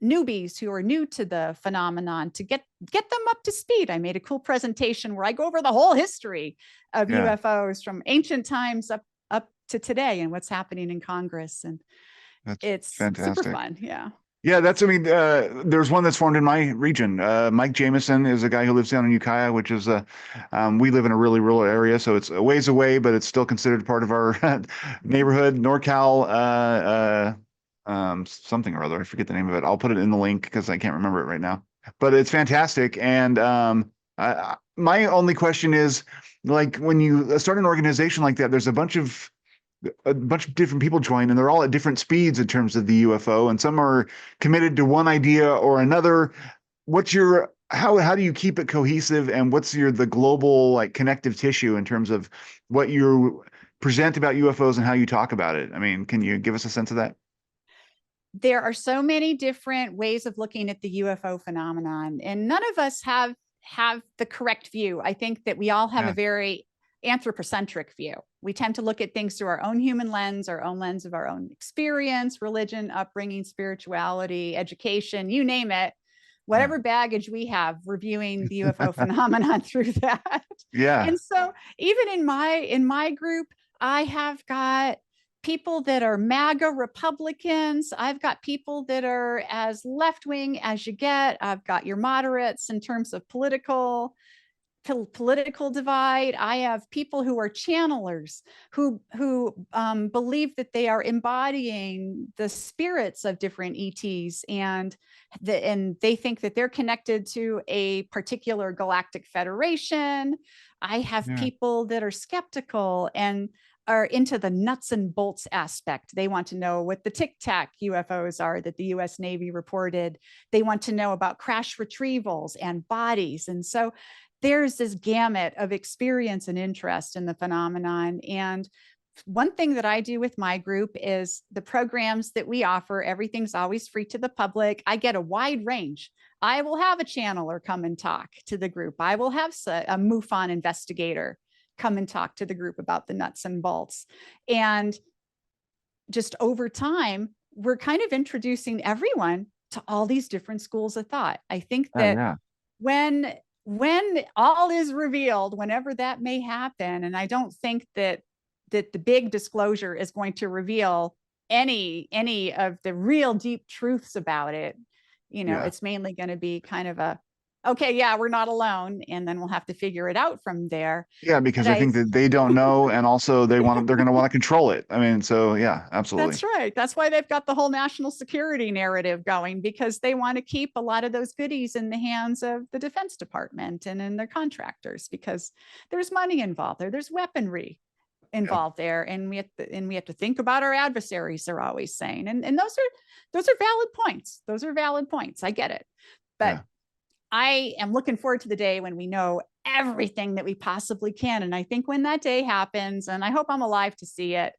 newbies who are new to the phenomenon to get them up to speed. I made a cool presentation where I go over the whole history of Yeah, UFOs from ancient times up to today and what's happening in Congress. And that's it's super fantastic. fun. Yeah. Yeah, there's one that's formed in my region. Mike Jameson is a guy who lives down in Ukiah, which is we live in a really rural area, so it's a ways away, but it's still considered part of our neighborhood. NorCal, something or other. I forget the name of it. I'll put it in the link because I can't remember it right now. But it's fantastic. And my only question is, like, when you start an organization like that, there's a bunch of different people join, and they're all at different speeds in terms of the UFO, and some are committed to one idea or another. How do you keep it cohesive, and what's the global, like, connective tissue in terms of what you present about UFOs and how you talk about it? I mean, can you give us a sense of that? There are so many different ways of looking at the UFO phenomenon, and none of us have the correct view. I think that we all have a Yeah, very anthropocentric view. We tend to look at things through our own human lens, our own lens of our own experience, religion, upbringing, spirituality, education, you name it. yeah, Whatever baggage we have, reviewing the UFO phenomenon through that. yeah, And so even in my group, I have got people that are MAGA Republicans. I've got people that are as left wing as you get. I've got your moderates in terms of political divide. I have people who are channelers who believe that they are embodying the spirits of different ETs, and they think that they're connected to a particular galactic federation. I have yeah, people that are skeptical and are into the nuts and bolts aspect. They want to know what the Tic Tac UFOs are that the US Navy reported. They want to know about crash retrievals and bodies. And so there's this gamut of experience and interest in the phenomenon. And one thing that I do with my group is the programs that we offer, everything's always free to the public. I get a wide range. I will have a channeler come and talk to the group. I will have a MUFON investigator come and talk to the group about the nuts and bolts. And just over time, we're kind of introducing everyone to all these different schools of thought. I think yeah, that yeah, when all is revealed, whenever that may happen, and I don't think that the big disclosure is going to reveal any of the real deep truths about it. yeah. It's mainly going to be kind of a, okay, yeah, we're not alone, and then we'll have to figure it out from there. Yeah, But because I think that they don't know, and also they're going to want to control it. I mean, so yeah, absolutely. That's right. That's why they've got the whole national security narrative going, because they want to keep a lot of those goodies in the hands of the Defense Department and in their contractors, because there's money involved there. There's weaponry Yeah, involved there. And we have to think about our adversaries, they're always saying. And those are valid points. Those are valid points. I get it. But yeah. I am looking forward to the day when we know everything that we possibly can. And I think when that day happens, and I hope I'm alive to see it,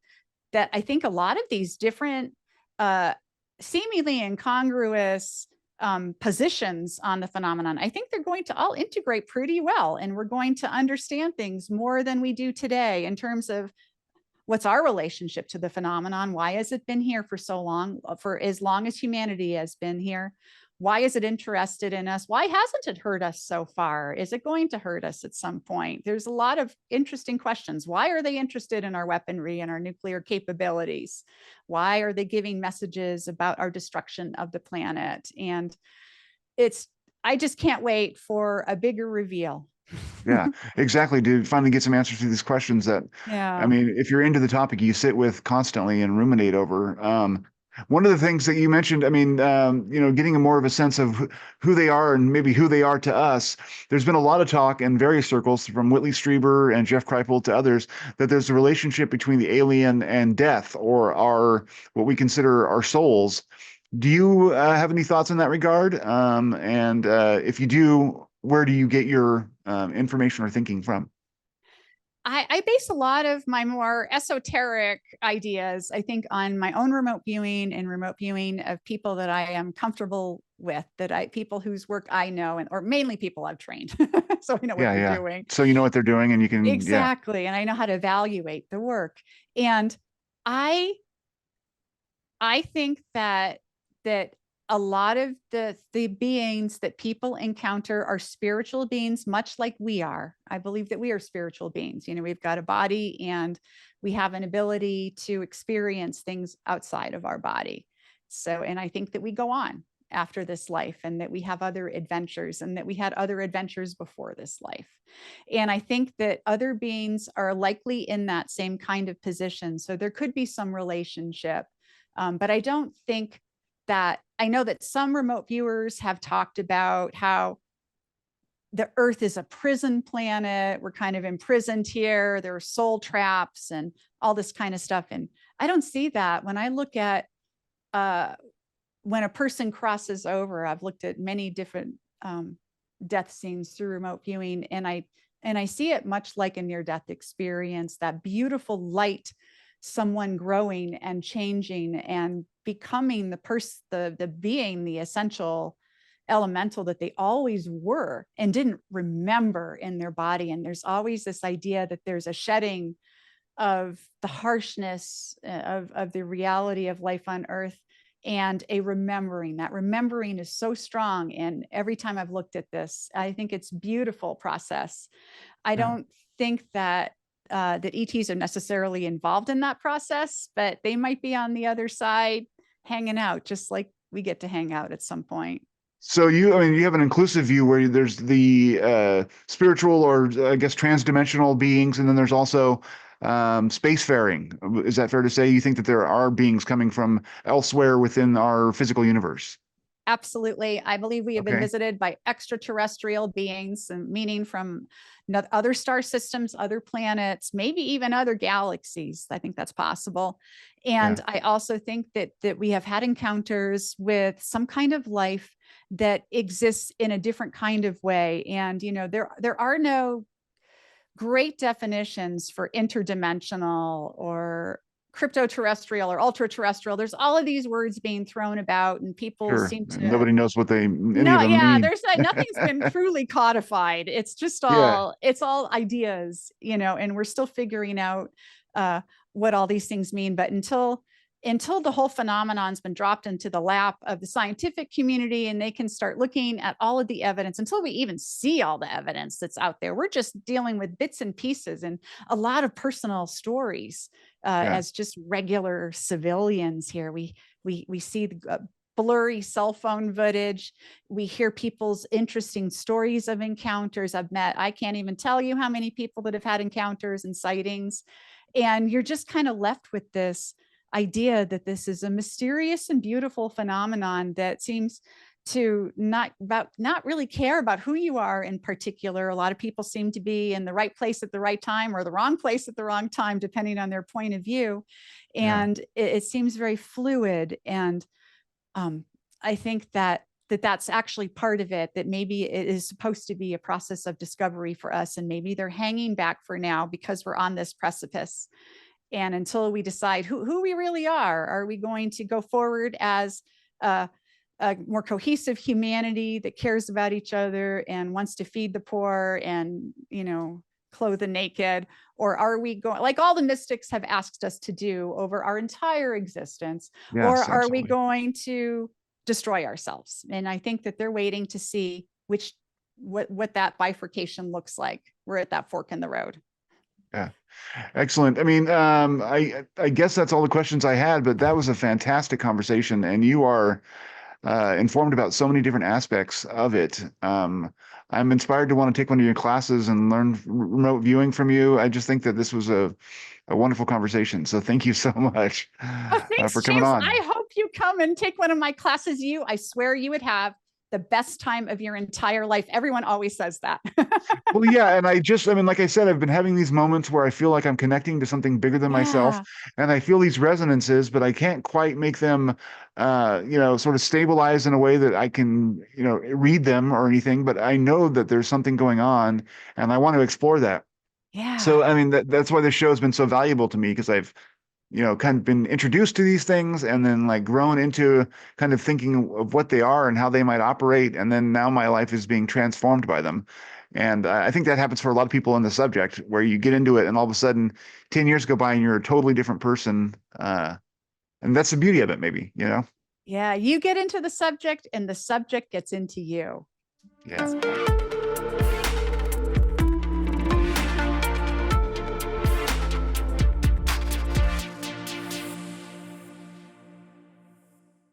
that I think a lot of these different, uh, seemingly incongruous positions on the phenomenon, I think they're going to all integrate pretty well. And we're going to understand things more than we do today in terms of what's our relationship to the phenomenon? Why has it been here for so long, for as long as humanity has been here? Why is it interested in us? Why hasn't it hurt us so far? Is it going to hurt us at some point? There's a lot of interesting questions. Why are they interested in our weaponry and our nuclear capabilities? Why are they giving messages about our destruction of the planet? And I just can't wait for a bigger reveal. Yeah, exactly. To finally get some answers to these questions that, I Yeah. mean, if you're into the topic, you sit with constantly and ruminate over. One of the things that you mentioned, I mean, getting a more of a sense of who they are and maybe who they are to us. There's been a lot of talk in various circles, from Whitley Strieber and Jeff Kripal to others, that there's a relationship between the alien and death, or what we consider our souls. Do you have any thoughts in that regard? And if you do, where do you get your information or thinking from? I base a lot of my more esoteric ideas, I think, on my own remote viewing and remote viewing of people that I am comfortable with, people whose work I know, and or mainly people I've trained, so I know what Yeah, they're yeah. doing. So you know what they're doing, and you can, yeah, Exactly, and I know how to evaluate the work. And I I think that a lot of the beings that people encounter are spiritual beings, much like we are. I believe that we are spiritual beings. You know, we've got a body and we have an ability to experience things outside of our body. So, and I think that we go on after this life, and that we have other adventures, and that we had other adventures before this life. And I think that other beings are likely in that same kind of position. So there could be some relationship. But I don't think that, I know that some remote viewers have talked about how the Earth is a prison planet. We're kind of imprisoned here. There are soul traps and all this kind of stuff. And I don't see that. When I look at uh, when a person crosses over, I've looked at many different death scenes through remote viewing, and I see it much like a near-death experience. That beautiful light, someone growing and changing and becoming the being, the essential elemental that they always were and didn't remember in their body. And there's always this idea that there's a shedding of the harshness of the reality of life on earth, and a remembering. That remembering is so strong. And every time I've looked at this, I think it's beautiful process. I yeah. don't think that that ETs are necessarily involved in that process, but they might be on the other side hanging out, just like we get to hang out at some point. So I mean, you have an inclusive view where there's the spiritual, or I guess transdimensional beings, and then there's also spacefaring. Is that fair to say? You think that there are beings coming from elsewhere within our physical universe? Absolutely. I believe we have been Okay. visited by extraterrestrial beings, meaning from other star systems, other planets, maybe even other galaxies. I think that's possible. Yeah. And I also think that we have had encounters with some kind of life that exists in a different kind of way. And you know, there are no great definitions for interdimensional or crypto-terrestrial or ultra-terrestrial. There's all of these words being thrown about, and people Sure. seem to Nobody knows what any of no, them yeah, mean. there's not, nothing's been truly codified. It's just Yeah. it's all ideas, you know, and we're still figuring out uh, what all these things mean. But until the whole phenomenon's been dropped into the lap of the scientific community and they can start looking at all of the evidence, until we even see all the evidence that's out there, we're just dealing with bits and pieces and a lot of personal stories Yeah. as just regular civilians here. We see the blurry cell phone footage. We hear people's interesting stories of encounters. I can't even tell you how many people that have had encounters and sightings. And you're just kind of left with this idea that this is a mysterious and beautiful phenomenon that seems to not really care about who you are in particular. A lot of people seem to be in the right place at the right time, or the wrong place at the wrong time, depending on their point of view. Yeah. And it seems very fluid. And I think that's actually part of it, that maybe it is supposed to be a process of discovery for us, and maybe they're hanging back for now because we're on this precipice. And until we decide who we really are we going to go forward as a more cohesive humanity that cares about each other and wants to feed the poor and, you know, clothe the naked? Or are we going, like all the mystics have asked us to do over our entire existence, or Yes, are we absolutely. going to destroy ourselves? And I think that they're waiting to see what that bifurcation looks like. We're at that fork in the road. Yeah. Excellent. I mean, I guess that's all the questions I had, but that was a fantastic conversation, and you are informed about so many different aspects of it. I'm inspired to want to take one of your classes and learn remote viewing from you. I just think that this was a wonderful conversation. So thank you so much Oh, thanks, for coming James. on. I hope you come and take one of my classes. I swear you would have the best time of your entire life. Everyone always says that. Well, yeah. And I mean, like I said, I've been having these moments where I feel like I'm connecting to something bigger than myself, Yeah. and I feel these resonances, but I can't quite make them, sort of stabilize in a way that I can, read them or anything. But I know that there's something going on, and I want to explore that. So, Yeah. I mean, that's why this show has been so valuable to me, because I've kind of been introduced to these things and then like grown into kind of thinking of what they are and how they might operate. And then now my life is being transformed by them. And I think that happens for a lot of people in the subject, where you get into it and all of a sudden 10 years go by and you're a totally different person. And that's the beauty of it, maybe. Yeah. You get into the subject and the subject gets into you. Yeah.